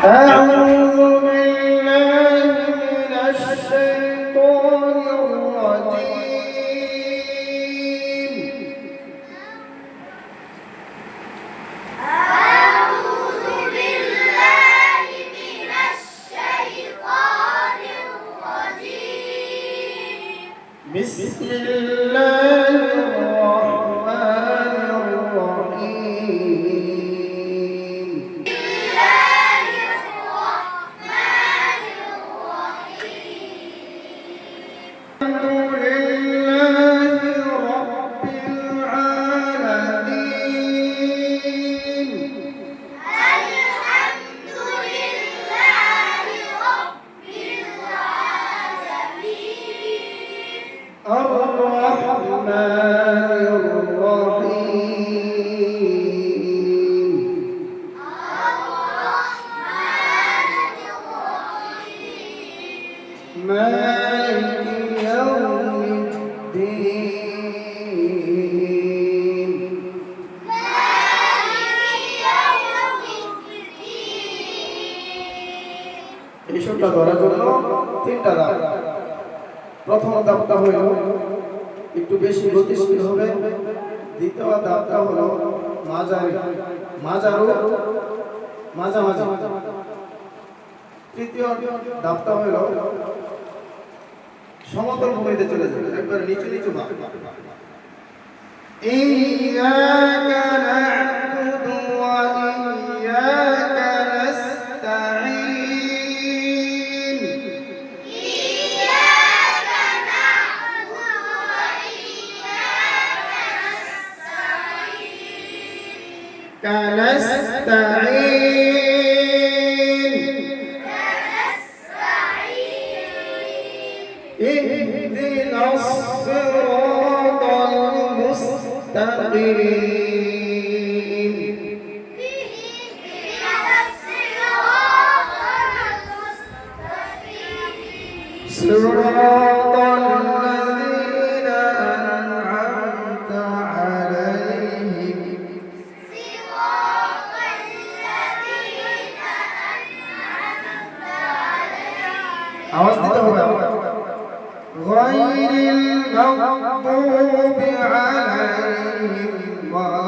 أعوذ بالله من الشيطان الرجيم. أعوذ بالله من الشيطان الرجيم. بسم الله الرحمن الرحيم. الحمد لله رب العالمين. الحمد لله رب العالمين. الرحمن الرحيم. الرحمن الرحيم. مالك يوم الدين. مالك يوم الدين. এই সুরটা ধরার জন্য তিনটা ধাপ। প্রথম ধাপটা হলো একটু বেশি গতিশীল হবে, দ্বিতীয় ধাপটা হলো মাঝামাঝি, তৃতীয় ধাপটা হলো সমতল ভূমিতে চলে যাবে, একবার নিচু নিচু ভাব। ইয়্যাকা না'বুদু ওয়া ইয়্যাকা নাস্তাঈন। إياك نعبد وإياك نستعين. اهدنا الصراط المستقيم. اهدنا الصراط المستقيم. صراط الذين أنعمت عليهم. صراط الذين أنعمت عليهم. আওয়াজ দিতে হবে। غير المغضوب عليهم ولا